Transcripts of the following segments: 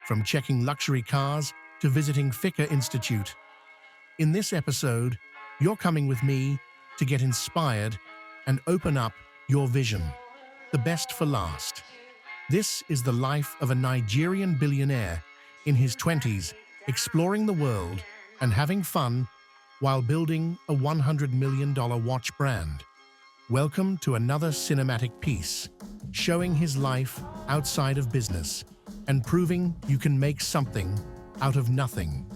from checking luxury cars to visiting Fikr Institute. In this episode, you're coming with me to get inspired and open up your vision. The best for last. This is the life of a Nigerian billionaire in his 20s, exploring the world and having fun while building a $100 million watch brand. Welcome to another cinematic piece, showing his life outside of business and proving you can make something out of nothing.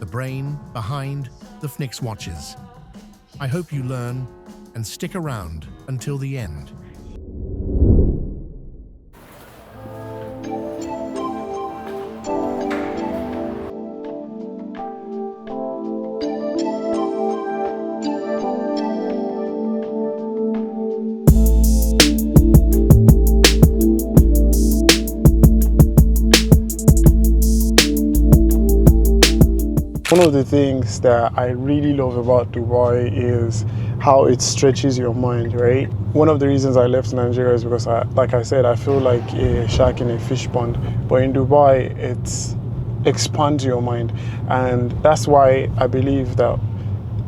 The brain behind the Fenix watches. I hope you learn and stick around until the end. One of the things that I really love about Dubai is how it stretches your mind, right? One of the reasons I left Nigeria is because, like I said, I feel like a shark in a fish pond. But in Dubai, it expands your mind. And that's why I believe that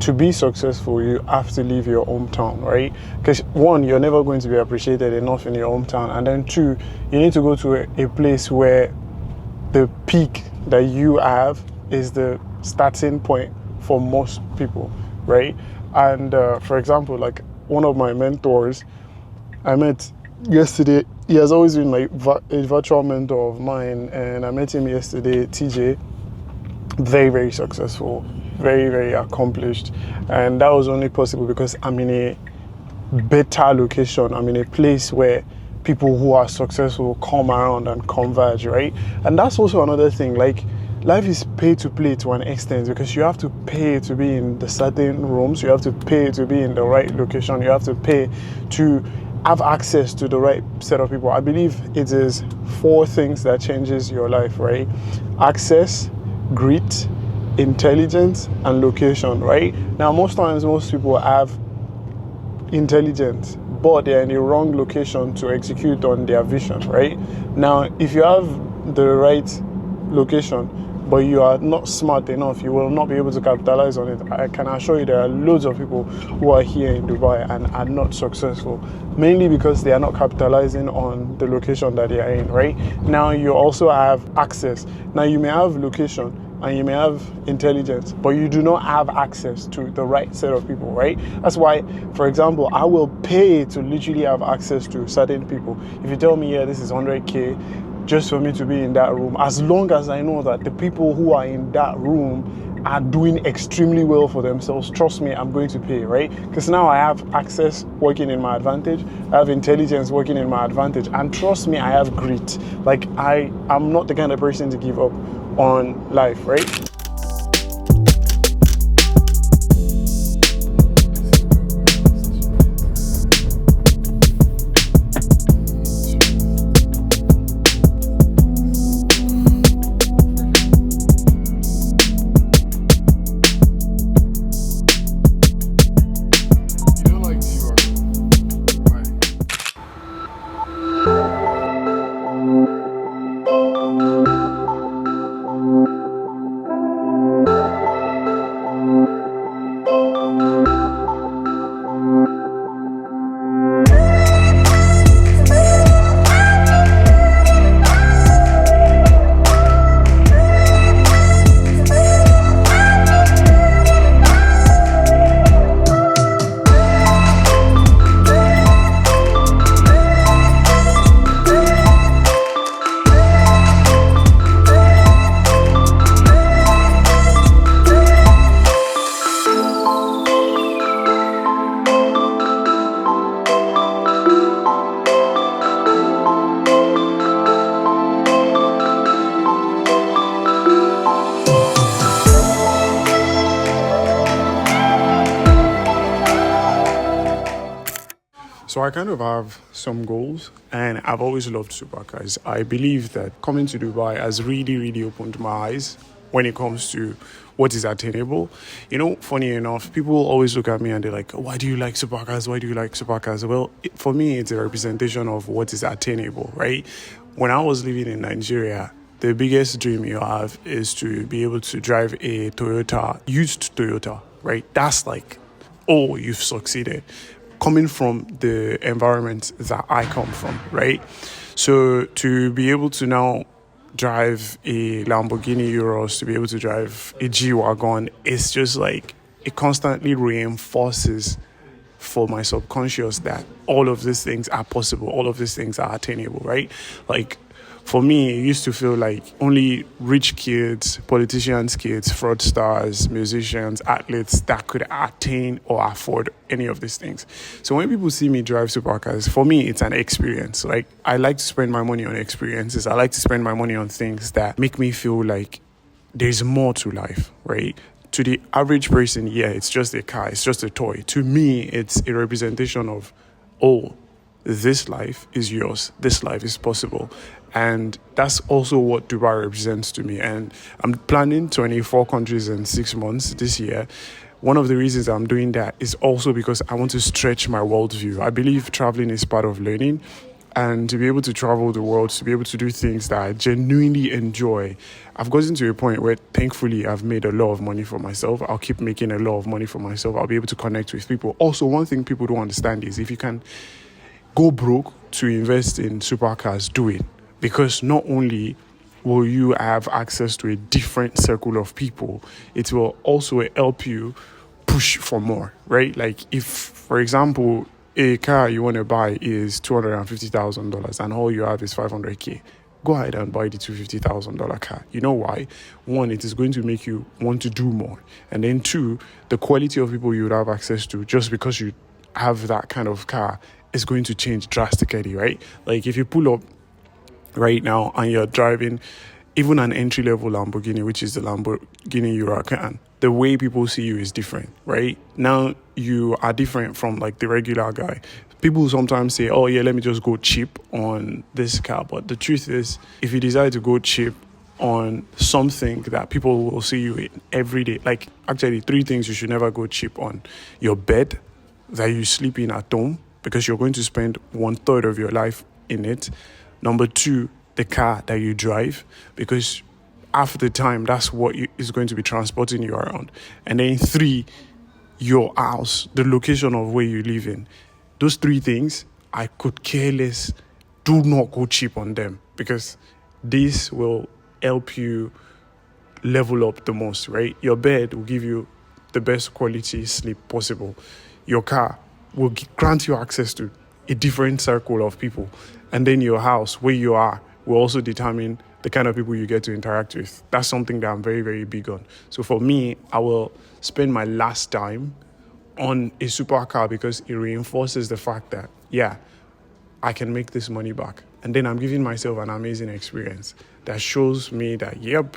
to be successful, you have to leave your hometown, right? Because one, you're never going to be appreciated enough in your hometown. And then two, you need to go to a place where the peak that you have is the starting point for most people, right? And for example, like one of my mentors I met yesterday, he has always been a virtual mentor of mine, and I met him yesterday, TJ. Very, very successful, very, very accomplished, and that was only possible because I'm in a better location. I'm in a place where people who are successful come around and converge, right? And that's also another thing, like life is pay to play to an extent, because you have to pay to be in the certain rooms, you have to pay to be in the right location, you have to pay to have access to the right set of people. I believe it is 4 things that changes your life, right? Access, grit, intelligence, and location, right? Now, most times, most people have intelligence, but they're in the wrong location to execute on their vision, right? Now, if you have the right location, but you are not smart enough, you will not be able to capitalize on it. I can assure you there are loads of people who are here in Dubai and are not successful, mainly because they are not capitalizing on the location that they are in, right? Now, you also have access. Now, you may have location and you may have intelligence, but you do not have access to the right set of people, right? That's why, for example, I will pay to literally have access to certain people. If you tell me, yeah, this is 100K, just for me to be in that room, as long as I know that the people who are in that room are doing extremely well for themselves, trust me, I'm going to pay, right? Because now I have access working in my advantage, I have intelligence working in my advantage, and trust me, I have grit. Like, I'm not the kind of person to give up on life, right? So I kind of have some goals, and I've always loved supercars. I believe that coming to Dubai has really, really opened my eyes when it comes to what is attainable. You know, funny enough, people always look at me and they're like, why do you like supercars? Why do you like supercars? Well, for me, it's a representation of what is attainable, right? When I was living in Nigeria, the biggest dream you have is to be able to drive a used Toyota, right? That's like, oh, you've succeeded. Coming from the environment that I come from, right? So to be able to now drive a Lamborghini Urus, to be able to drive a G-Wagon, it's just like, it constantly reinforces for my subconscious that all of these things are possible, all of these things are attainable, right? Like, for me, it used to feel like only rich kids, politicians' kids, fraudsters, musicians, athletes that could attain or afford any of these things. So when people see me drive supercars, for me, it's an experience. Like, I like to spend my money on experiences. I like to spend my money on things that make me feel like there's more to life, right? To the average person, yeah, it's just a car, it's just a toy. To me, it's a representation of, oh, this life is yours, this life is possible. And that's also what Dubai represents to me. And I'm planning 24 countries in 6 months this year. One of the reasons I'm doing that is also because I want to stretch my worldview. I believe traveling is part of learning. And to be able to travel the world, to be able to do things that I genuinely enjoy. I've gotten to a point where, thankfully, I've made a lot of money for myself. I'll keep making a lot of money for myself. I'll be able to connect with people. Also, one thing people don't understand is if you can go broke to invest in supercars, do it. Because not only will you have access to a different circle of people, it will also help you push for more, right? Like if, for example, a car you want to buy is $250,000 and all you have is $500K, go ahead and buy the $250,000 car. You know why? One, it is going to make you want to do more. And then two, the quality of people you would have access to just because you have that kind of car is going to change drastically, right? Like if you pull up right now and you're driving even an entry-level Lamborghini, which is the Lamborghini Huracan, the way people see you is different, right? Now you are different from like the regular guy. People sometimes say, oh yeah, let me just go cheap on this car. But the truth is, if you decide to go cheap on something that people will see you in every day, like actually 3 things you should never go cheap on: your bed that you sleep in at home, because you're going to spend 1/3 of your life in it. Number 2, the car that you drive, because half the time that's what is going to be transporting you around. And then 3, your house, the location of where you live in. Those 3 things, I could care less. Do not go cheap on them, because this will help you level up the most, right? Your bed will give you the best quality sleep possible. Your car will grant you access to a different circle of people. And then your house, where you are, will also determine the kind of people you get to interact with. That's something that I'm very, very big on. So for me, I will spend my last time on a supercar because it reinforces the fact that, yeah, I can make this money back. And then I'm giving myself an amazing experience that shows me that, yep,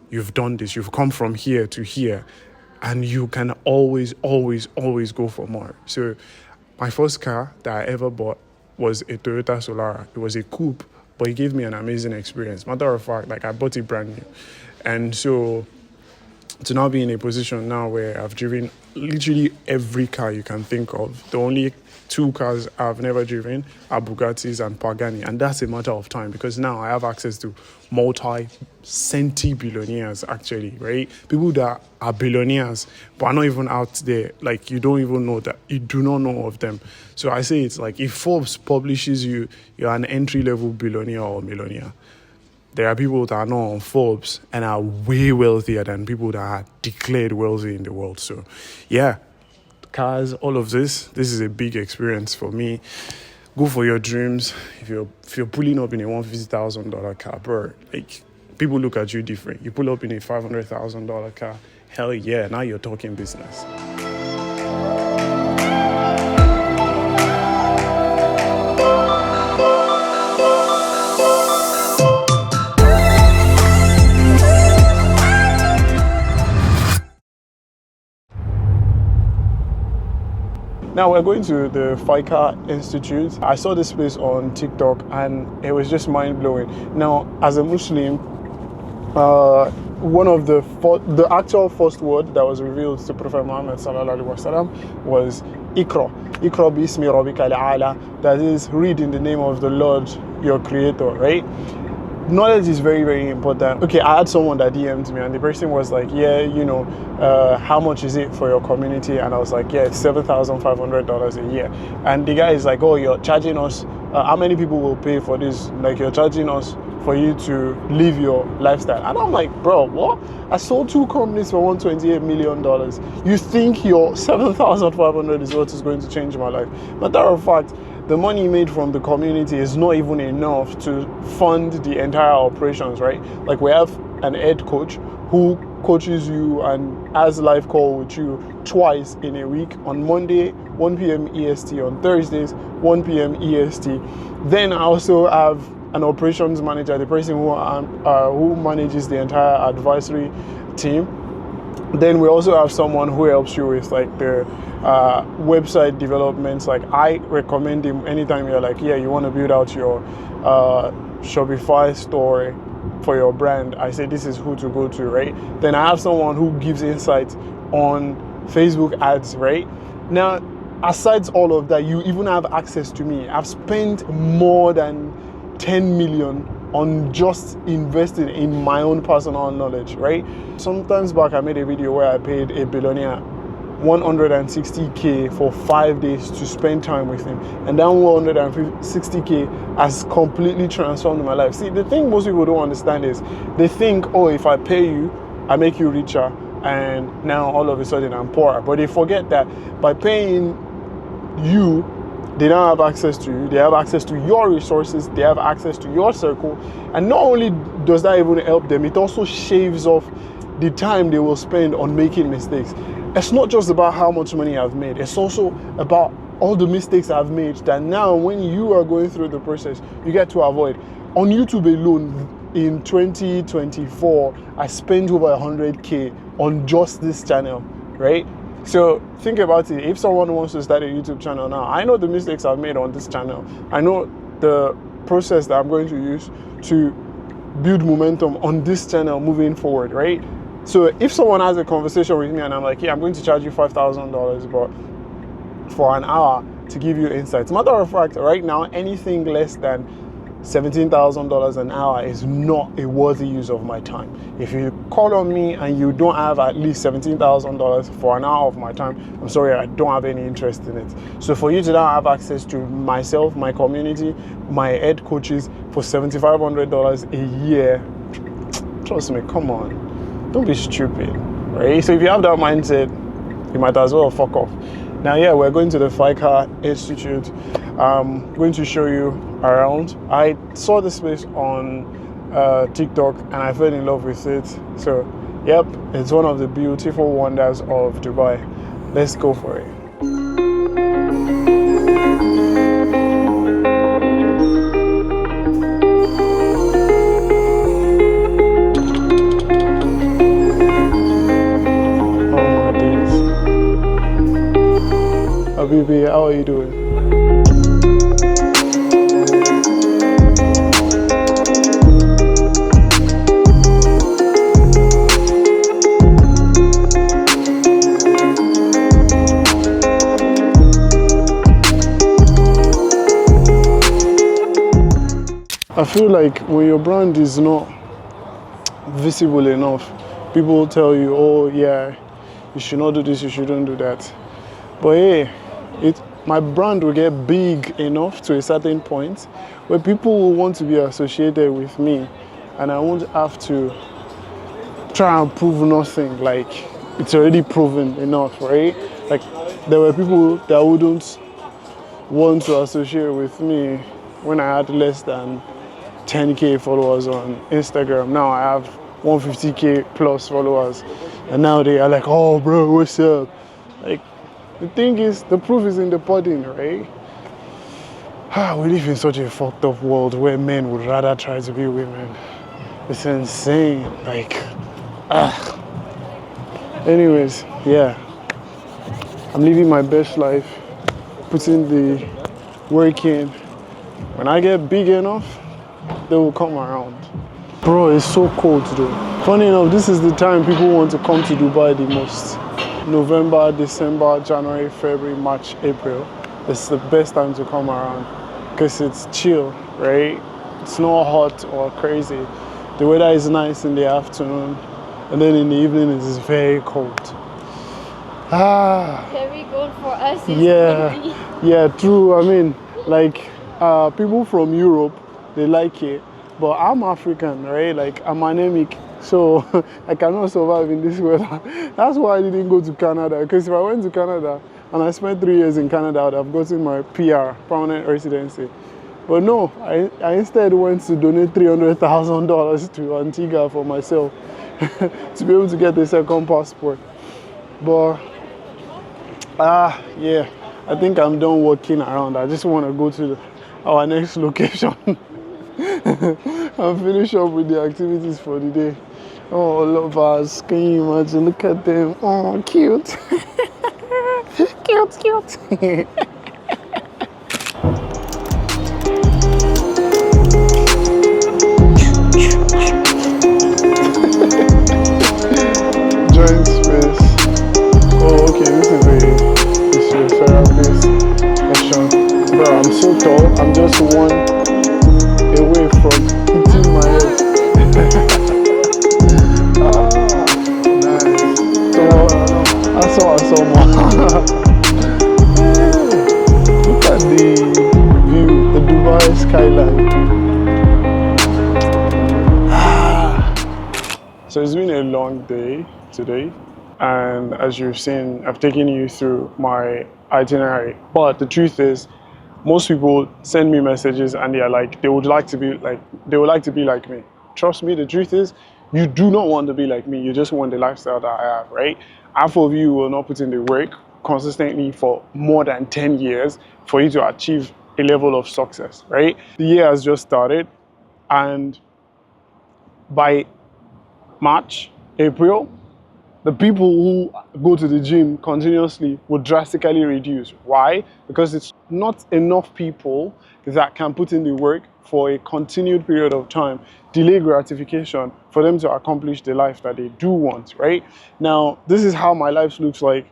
you've done this, you've come from here to here, and you can always, always, always go for more. So my first car that I ever bought was a Toyota Solara. It was a coupe, but it gave me an amazing experience. Matter of fact, like I bought it brand new. And so to now be in a position now where I've driven literally every car you can think of. The only 2 cars I've never driven are Bugattis and Pagani. And that's a matter of time, because now I have access to multi-centi billionaires, actually, right? People that are billionaires, but are not even out there. Like, you don't even know that. You do not know of them. So I say it's like, if Forbes publishes you, you're an entry-level billionaire or millionaire. There are people that are not on Forbes and are way wealthier than people that are declared wealthy in the world. So, yeah, cars, all of this is a big experience for me. Go for your dreams. If you're pulling up in a $150,000 car, bro, like, people look at you different. You pull up in a $500,000 car, hell yeah, now you're talking business. Now we're going to the FICA Institute. I saw this place on TikTok and it was just mind-blowing. Now, as a Muslim, one of the actual first word that was revealed to Prophet Muhammad sallallahu alaihi wasallam was Iqra. Iqra bismi rabbika al-a'la. That is, read in the name of the Lord, your creator, right? knowledge is very, very important. Okay, I had someone that DM'd me and the person was like, yeah, you know, how much is it for your community? And I was like, yeah, it's $7,500 a year. And the guy is like, oh, you're charging us, how many people will pay for this? Like, you're charging us for you to live your lifestyle. And I'm like, bro, what? I sold 2 companies for $128 million. You think your $7,500 is what is going to change my life? Matter of fact, the money made from the community is not even enough to fund the entire operations, right? Like, we have an head coach who coaches you and has a live call with you twice in a week, on Monday 1 p.m. EST, on Thursdays 1 p.m. EST. Then I also have an operations manager, the person who manages the entire advisory team. Then we also have someone who helps you with like the website developments. Like, I recommend him anytime you're like, yeah, you want to build out your Shopify store for your brand. I say this is who to go to, right? Then I have someone who gives insights on Facebook ads, right? Now, aside all of that, you even have access to me. I've spent more than 10 million on just investing in my own personal knowledge, right? Sometimes back, I made a video where I paid a billionaire $160K for 5 days to spend time with him, and that $160K has completely transformed my life. See, the thing most people don't understand is they think, oh, if I pay you, I make you richer, and now all of a sudden I'm poorer. But they forget that by paying you, they don't have access to you, they have access to your resources, they have access to your circle. And not only does that even help them, it also shaves off the time they will spend on making mistakes. It's not just about how much money I've made, it's also about all the mistakes I've made that now when you are going through the process, you get to avoid. On YouTube alone, in 2024, I spent over 100K on just this channel, right? So think about it. If someone wants to start a YouTube channel now, I know the mistakes I've made on this channel. I know the process that I'm going to use to build momentum on this channel moving forward, right? So if someone has a conversation with me and I'm like, yeah, I'm going to charge you $5,000 but for an hour to give you insights. Matter of fact, right now, anything less than $17,000 an hour is not a worthy use of my time. If you call on me and you don't have at least $17,000 for an hour of my time, I'm sorry, I don't have any interest in it. So for you to now have access to myself, my community, my head coaches for $7,500 a year, trust me, come on, don't be stupid, right? So if you have that mindset, you might as well fuck off. Now, yeah, we're going to the FICA Institute. I'm going to show you around. I saw this place on TikTok and I fell in love with it. So, yep, it's one of the beautiful wonders of Dubai. Let's go for it. Habibi, how are you doing? I feel like when your brand is not visible enough, people tell you, oh yeah, you should not do this, you shouldn't do that. But hey, my brand will get big enough to a certain point where people will want to be associated with me and I won't have to try and prove nothing. Like, it's already proven enough, right? Like, there were people that wouldn't want to associate with me when I had less than 10K followers on Instagram. Now I have 150K plus followers and now they are like, oh bro, what's up? Like, the thing is, the proof is in the pudding, right? We live in such a fucked up world where men would rather try to be women. It's insane, like, Anyways, yeah. I'm living my best life, putting the work in. When I get big enough, they will come around. Bro, it's so cold though. Funny enough, this is the time people want to come to Dubai the most. November, December, January, February, March, April. It's the best time to come around because it's chill, right? It's not hot or crazy. The weather is nice in the afternoon, and then in the evening it is very cold. Very good for us. Yeah, true. I mean, like people from Europe, they like it, but I'm African, right? Like I'm anemic, so I cannot survive in this weather. That's why I didn't go to Canada, because if I went to Canada and I spent 3 years in Canada, I would have gotten my PR, permanent residency. But no, I instead went to donate $300,000 to Antigua for myself to be able to get a second passport. But yeah, I think I'm done walking around. I just want to go to our next location and finish up with the activities for the day. Oh, lovers, can you imagine? Look at them. Oh, cute. Cute. Joint space. Oh, okay, this is a therapist session. Bro, I'm so tall. I'm just one away from hitting my head. Nice. So, I saw more. Look at the view, the Dubai skyline. So it's been a long day today, and as you've seen, I've taken you through my itinerary. But the truth is, most people send me messages and they are like, they would like to be like me. Trust me, the truth is, you do not want to be like me. You just want the lifestyle that I have, right? Half of you will not put in the work consistently for more than 10 years for you to achieve a level of success, right? The year has just started, and by March, April, the people who go to the gym continuously will drastically reduce. Why? Because it's not enough people that can put in the work for a continued period of time, delay gratification for them to accomplish the life that they do want, right? Now, this is how my life looks like.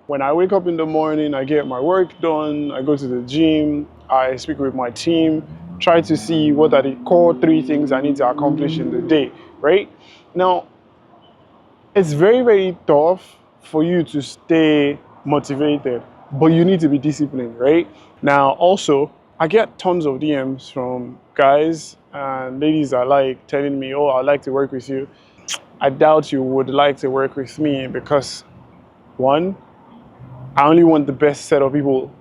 When I wake up in the morning, I get my work done, I go to the gym, I speak with my team, try to see what are the core 3 things I need to accomplish in the day, right? Now, it's very, very tough for you to stay motivated, but you need to be disciplined, right? Now, also, I get tons of DMs from guys and ladies alike telling me, oh, I'd like to work with you. I doubt you would like to work with me because, one, I only want the best set of people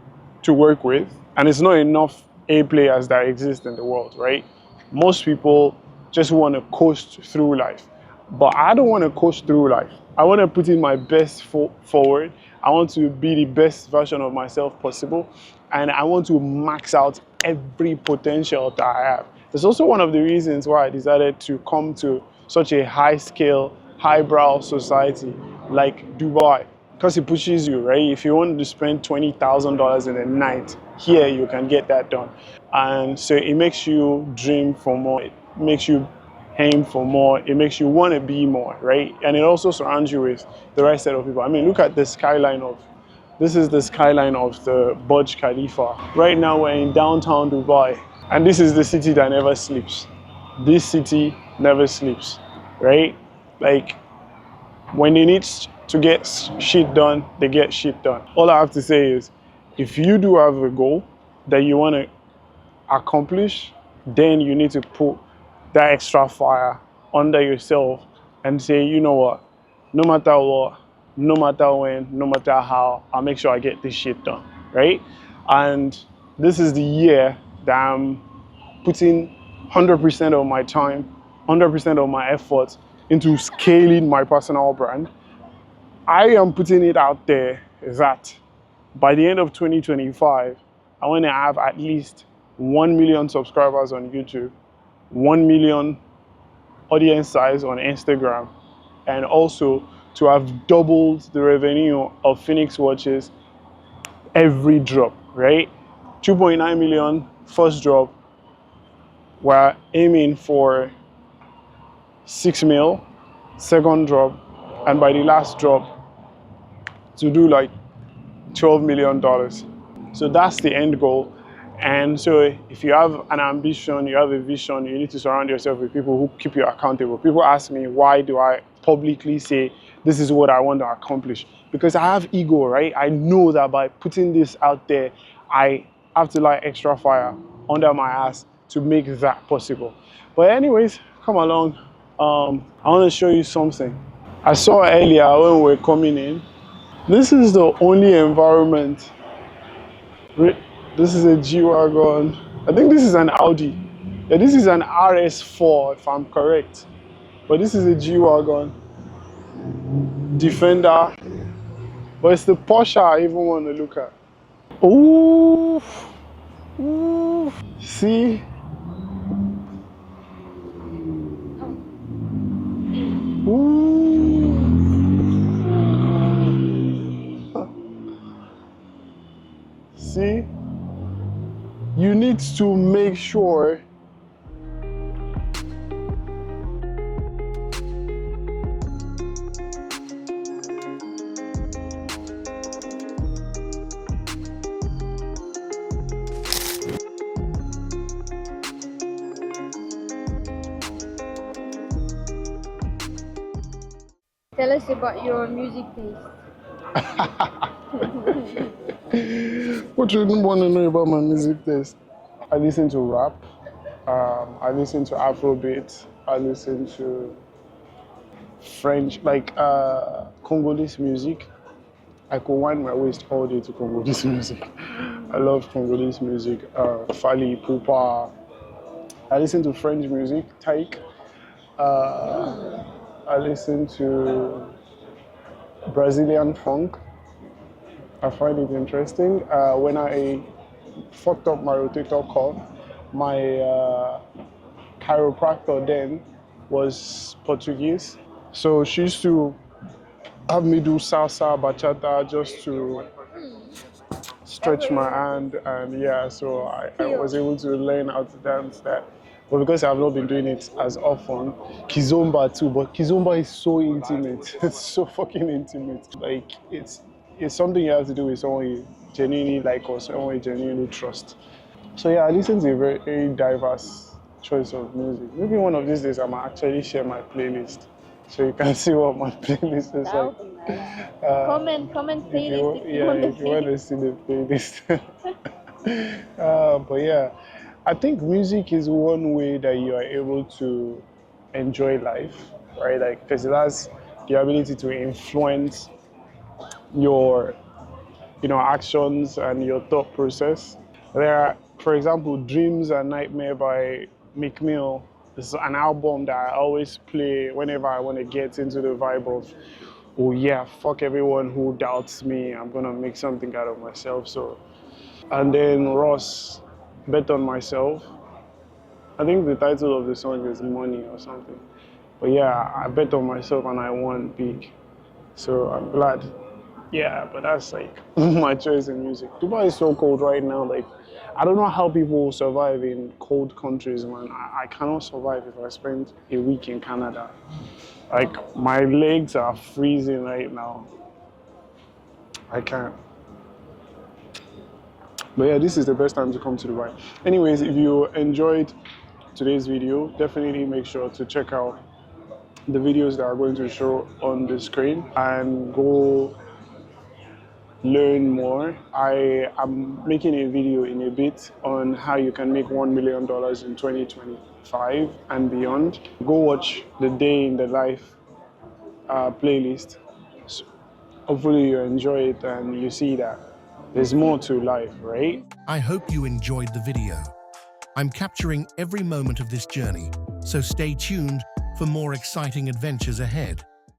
to work with, and it's not enough A players that exist in the world, right? Most people just want to coast through life. But I don't want to coast through life. I want to put in my best foot forward. I want to be the best version of myself possible. And I want to max out every potential that I have. It's also one of the reasons why I decided to come to such a high-scale, highbrow society like Dubai. Because it pushes you, right? If you want to spend $20,000 in a night, here you can get that done. And so it makes you dream for more. It makes you aim for more. It makes you want to be more, right? And it also surrounds you with the right set of people. I mean, look at the skyline this is the skyline of the Burj Khalifa. Right now we're in downtown Dubai, and this is the city that never sleeps. This city never sleeps, right? Like, when they need to get shit done, they get shit done. All I have to say is, if you do have a goal that you want to accomplish, then you need to put that extra fire under yourself and say, you know what, no matter what, no matter when, no matter how, I'll make sure I get this shit done, right? And this is the year that I'm putting 100% of my time, 100% of my effort into scaling my personal brand. I am putting it out there that by the end of 2025, I want to have at least 1 million subscribers on YouTube, 1 million audience size on Instagram, and also to have doubled the revenue of Fenix watches every drop, right? 2.9 million first drop. We're aiming for 6 mil second drop, and by the last drop to do like $12 million. So that's the end goal. And so if you have an ambition, you have a vision, you need to surround yourself with people who keep you accountable. People ask me, why do I publicly say this is what I want to accomplish? Because I have ego, right? I know that by putting this out there, I have to light extra fire under my ass to make that possible. But anyways, come along. I want to show you something. I saw earlier when we were coming in. This is the only environment. This is a G-Wagon. I think this is an Audi. Yeah, this is an RS4 if I'm correct. But this is a G-Wagon. Defender. But it's the Porsche I even want to look at. Ooh. Ooh. See? Ooh. See? You need to make sure Tell us about your music taste. What you want to know about my music taste? I listen to rap, I listen to Afrobeat, I listen to French, like Congolese music. I could wind my waist all day to Congolese music. I love Congolese music, Fali, Pupa. I listen to French music, Taik. I listen to Brazilian funk. I find it interesting. When I fucked up my rotator cuff, my chiropractor then was Portuguese. So she used to have me do salsa, bachata just to stretch my hand, and yeah, so I was able to learn how to dance that. But because I've not been doing it as often, Kizomba too, but Kizomba is so intimate. It's so fucking intimate. Like, it's something you have to do with someone you genuinely like or someone you genuinely trust. So yeah, I listen to a very, very diverse choice of music. Maybe one of these days I might actually share my playlist so you can see what my playlist is like. Comment playlist if you want to see the playlist. But yeah, I think music is one way that you are able to enjoy life, right? Like, because it has the ability to influence your, actions and your thought process. There are, for example, Dreams and Nightmare by Meek Mill. It's an album that I always play whenever I want to get into the vibe of, oh yeah, fuck everyone who doubts me. I'm gonna make something out of myself. So, and then Ross, Bet on Myself. I think the title of the song is Money or something. But yeah, I bet on myself and I won big. So I'm glad. Yeah, but that's like my choice in music. Dubai is so cold right now. Like, I don't know how people survive in cold countries, man. I cannot survive if I spend a week in Canada. Like, my legs are freezing right now. I can't. But yeah, this is the best time to come to Dubai. Anyways, if you enjoyed today's video, definitely make sure to check out the videos that are going to show on the screen and go learn more. I am making a video in a bit on how you can make $1 million in 2025 and beyond. Go watch the Day in the Life playlist. So hopefully you enjoy it and you see that there's more to life, right? I hope you enjoyed the video. I'm capturing every moment of this journey, so stay tuned for more exciting adventures ahead.